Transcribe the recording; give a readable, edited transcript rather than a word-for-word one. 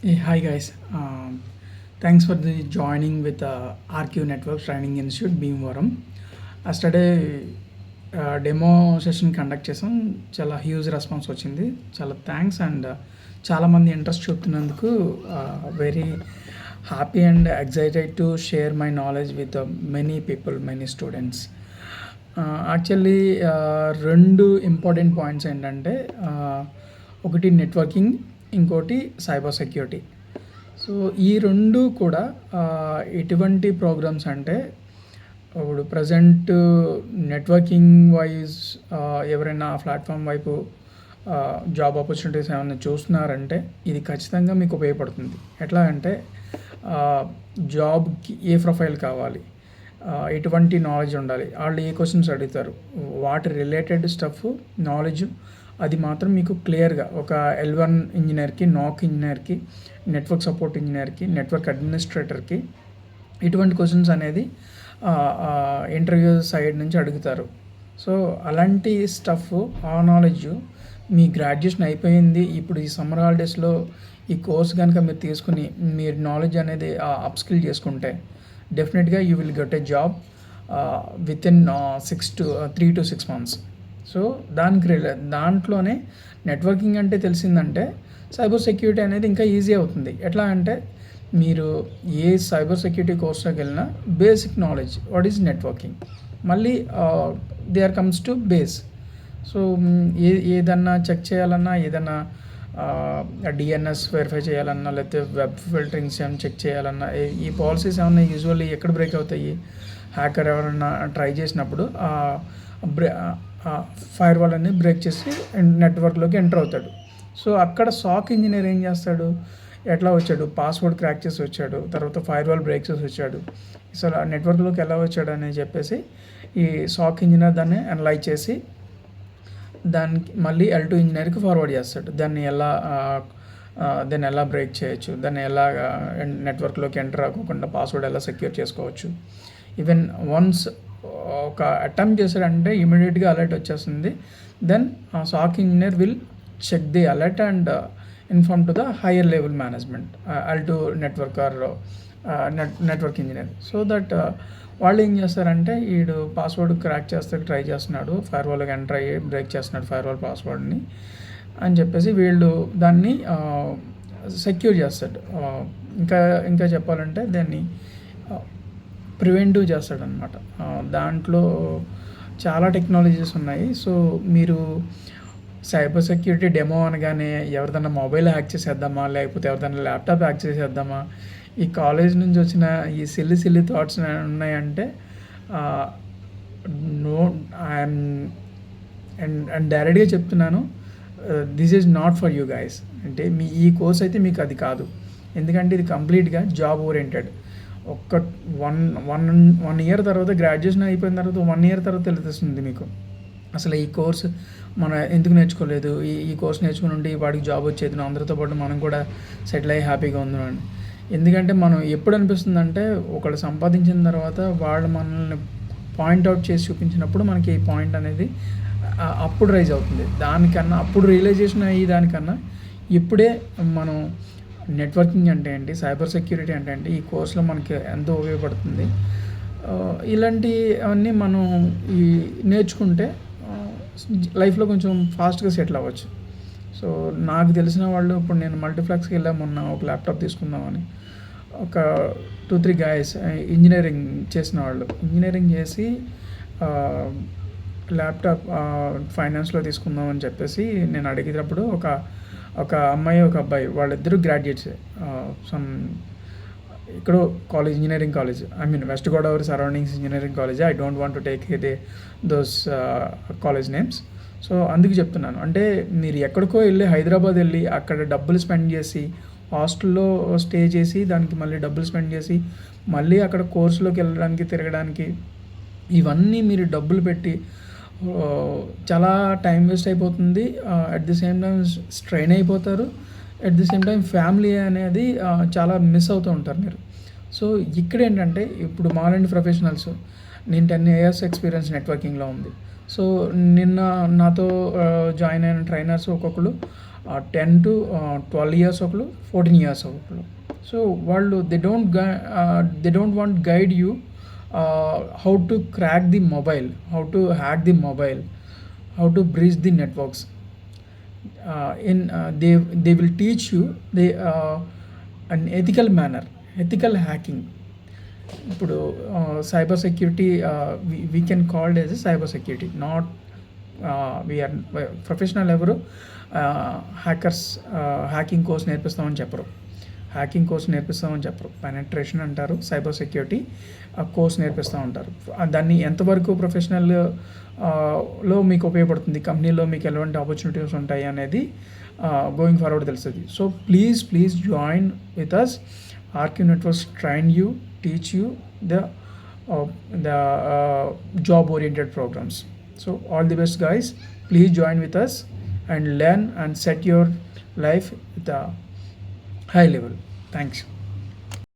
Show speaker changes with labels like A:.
A: Hey, hi guys. Thanks for the joining with RQ Network Training Institute Bhimavaram. Yesterday demo session conduct చేసాం. చాలా huge response వచ్చింది. చాలా thanks and చాలామంది interest చూపుతున్నందుకు very happy and excited to share my knowledge with many people, many students. Actually రెండు important points ఏంటంటే ఒకటి networking, ఇంకోటి సైబర్ సెక్యూరిటీ. సో ఈ రెండు కూడా ఎటువంటి ప్రోగ్రామ్స్ అంటే ఇప్పుడు ప్రజెంట్ నెట్వర్కింగ్ వైజ్ ఎవరైనా ఆ ప్లాట్ఫామ్ వైపు జాబ్ ఆపర్చునిటీస్ ఏమైనా చూస్తున్నారంటే ఇది ఖచ్చితంగా మీకు ఉపయోగపడుతుంది. ఎట్లా అంటే జాబ్కి ఏ ప్రొఫైల్ కావాలి, ఎటువంటి నాలెడ్జ్ ఉండాలి, వాళ్ళు ఏ క్వశ్చన్స్ అడుగుతారు, వాటి రిలేటెడ్ స్టఫ్ నాలెడ్జ్ అది మాత్రం మీకు క్లియర్గా ఒక L1 ఇంజనీర్కి, నాక్ ఇంజనీర్కి, నెట్వర్క్ సపోర్ట్ ఇంజనీర్కి, నెట్వర్క్ అడ్మినిస్ట్రేటర్కి ఇటువంటి క్వశ్చన్స్ అనేది ఇంటర్వ్యూ సైడ్ నుంచి అడుగుతారు. సో అలాంటి స్టఫ్, ఆ నాలెడ్జ్ మీ గ్రాడ్యుయేషన్ అయిపోయింది, ఇప్పుడు ఈ సమ్మర్ హాలిడేస్లో ఈ కోర్స్ కనుక మీరు తీసుకుని మీరు నాలెడ్జ్ అనేది అప్స్కిల్ చేసుకుంటే డెఫినెట్గా you will get a job with in 3 to 6 months. So దాంట్లోనే నెట్వర్కింగ్ అంటే తెలిసిందంటే సైబర్ సెక్యూరిటీ అనేది ఇంకా ఈజీ అవుతుంది. ఎట్లా అంటే మీరు ఏ సైబర్ సెక్యూరిటీ కోర్స్లోకి వెళ్ళినా basic knowledge what is networking, మళ్ళీ there comes to base. So ఏదన్నా చెక్ చేయాలన్నా, ఏదన్నా డిఎన్ఎస్ వెరిఫై చేయాలన్నా, లేకపోతే వెబ్ ఫిల్టరింగ్స్ ఏమైనా చెక్ చేయాలన్నా, ఈ పాలసీస్ ఏమన్నా యూజువల్లీ ఎక్కడ బ్రేక్ అవుతాయి, హ్యాకర్ ఎవరైనా ట్రై చేసినప్పుడు ఫైర్ వాల్ అనేది బ్రేక్ చేసి నెట్వర్క్లోకి ఎంటర్ అవుతాడు. సో అక్కడ సాక్ ఇంజనీర్ ఏం చేస్తాడు, ఎట్లా వచ్చాడు, పాస్వర్డ్ క్రాక్ చేసి వచ్చాడు, తర్వాత ఫైర్ వాల్ బ్రేక్ చేసి వచ్చాడు, అసలు ఆ నెట్వర్క్లోకి ఎలా వచ్చాడు అని చెప్పేసి ఈ సాక్ ఇంజనీర్ దాన్ని అనలైజ్ చేసి దానికి మళ్ళీ L2 ఇంజనీర్కి ఫార్వర్డ్ చేస్తాడు. దాన్ని ఎలా బ్రేక్ చేయొచ్చు, దాన్ని ఎలా నెట్వర్క్లోకి ఎంటర్ అవ్వకుండా పాస్వర్డ్ ఎలా సెక్యూర్ చేసుకోవచ్చు. ఈవెన్ వన్స్ ఒక అటెంప్ట్ చేశాడంటే ఇమీడియట్గా అలర్ట్ వచ్చేస్తుంది. Then SOC engineer will check the alert and inform to the higher level management, L2 network or network engineer. So that వాళ్ళు ఏం చేస్తారంటే వీడు పాస్వర్డ్ క్రాక్ చేస్తే ట్రై చేస్తున్నాడు, ఫైర్ వాల్కి ఎంటర్ అయ్యి బ్రేక్ చేస్తున్నాడు ఫైర్ వాల్ పాస్వర్డ్ని అని చెప్పేసి వీళ్ళు దాన్ని సెక్యూర్ చేస్తాడు. ఇంకా చెప్పాలంటే దాన్ని ప్రివెంటివ్ చేస్తాడనమాట. దాంట్లో చాలా టెక్నాలజీస్ ఉన్నాయి. సో మీరు సైబర్ సెక్యూరిటీ డెమో అనగానే ఎవరిదన్నా మొబైల్ హ్యాక్ చేసేద్దామా, లేకపోతే ఎవరిదన్నా ల్యాప్టాప్ హ్యాక్ చేసేద్దామా, ఈ కాలేజ్ నుంచి వచ్చిన ఈ సిల్లి థాట్స్ ఉన్నాయంటే నో, ఐఎమ్ అండ్ డైరెక్ట్గా చెప్తున్నాను, this is not for you guys. అంటే ఈ కోర్స్ అయితే మీకు అది కాదు. ఎందుకంటే ఇది కంప్లీట్గా జాబ్ ఓరియంటెడ్. ఒక వన్ ఇయర్ తర్వాత, గ్రాడ్యుయేషన్ అయిపోయిన తర్వాత 1 year తర్వాత తెలుస్తుంది మీకు అసలు ఈ కోర్స్ మనం ఎందుకు నేర్చుకోలేదు, ఈ కోర్స్ నేర్చుకుని ఉండి వాడికి జాబ్ వచ్చేది, అందరితో పాటు మనం కూడా సెటిల్ అయ్యి హ్యాపీగా ఉందని. ఎందుకంటే మనం ఎప్పుడు అనిపిస్తుంది అంటే ఒకళ్ళు సంపాదించిన తర్వాత వాళ్ళు మనల్ని పాయింట్అవుట్ చేసి చూపించినప్పుడు మనకి ఈ పాయింట్ అనేది అప్పుడు రైజ్ అవుతుంది. దానికన్నా అప్పుడు రియలైజేషన్ అయ్యి దానికన్నా ఇప్పుడే మనం నెట్వర్కింగ్ అంటే ఏంటి, సైబర్ సెక్యూరిటీ అంటే ఏంటి, ఈ కోర్సులో మనకి ఎంతో ఉపయోగపడుతుంది, ఇలాంటివన్నీ మనం నేర్చుకుంటే లైఫ్లో కొంచెం ఫాస్ట్గా సెటిల్ అవ్వచ్చు. సో నాకు తెలిసిన వాళ్ళు, ఇప్పుడు నేను మల్టీప్లెక్స్కి వెళ్ళాము మొన్న ఒక ల్యాప్టాప్ తీసుకుందామని, ఒక 2-3 guys ఇంజనీరింగ్ చేసిన వాళ్ళు, ఇంజనీరింగ్ చేసి ల్యాప్టాప్ ఫైనాన్స్లో తీసుకుందామని చెప్పేసి నేను అడిగేటప్పుడు ఒక అమ్మాయి, ఒక అబ్బాయి, వాళ్ళిద్దరూ గ్రాడ్యుయేట్స్ సమ్ ఇక్కడ college, engineering college, I mean west Godavari surroundings engineering college. I don't want to take those college names. So అందుకు చెప్తున్నాను, అంటే మీరు ఎక్కడికో వెళ్ళి, హైదరాబాద్ వెళ్ళి అక్కడ డబ్బులు స్పెండ్ చేసి, హాస్టల్లో స్టే చేసి, దానికి మళ్ళీ డబ్బులు స్పెండ్ చేసి, మళ్ళీ అక్కడ కోర్సులోకి వెళ్ళడానికి, తిరగడానికి, ఇవన్నీ మీరు డబ్బులు పెట్టి చాలా టైం వేస్ట్ అయిపోతుంది. At the same time strain అయిపోతారు. At the same time family అనేది చాలా మిస్ అవుతూ ఉంటారు మీరు. సో ఇక్కడ ఏంటంటే ఇప్పుడు మాలాంటి ప్రొఫెషనల్స్, నేను 10 years ఎక్స్పీరియన్స్ నెట్వర్కింగ్లో ఉంది. సో నిన్న నాతో జాయిన్ అయిన ట్రైనర్స్ ఒక్కొక్కరు 10 to 12 ఇయర్స్ ఒకరు, 14 ఇయర్స్ ఒకరు. సో వాళ్ళు they don't want guide you how to crack the mobile, how to hack the mobile, how to breach the networks. They will teach you an ethical manner, ethical hacking. ఇప్పుడు cyber security we can called as a cyber security, not we are professional. ఎవరు hackers hacking course నేర్పిస్తామని చెప్పరు, hacking course నేర్పిస్తామని చెప్పరు. Penetration అంటారు, cyber security course నేర్పిస్తూ ఉంటారు. దాన్ని ఎంతవరకు ప్రొఫెషనల్ లో మీకు ఉపయోగపడుతుంది, కంపెనీలో మీకు ఎలాంటి ఆపర్చునిటీస్ ఉంటాయి అనేది గోయింగ్ ఫార్వర్డ్ తెలుస్తుంది. So please join with us. RQ Networks train you, teach you the job oriented programs. So all the best guys, please join with us and learn and set your life with a high level. Thanks.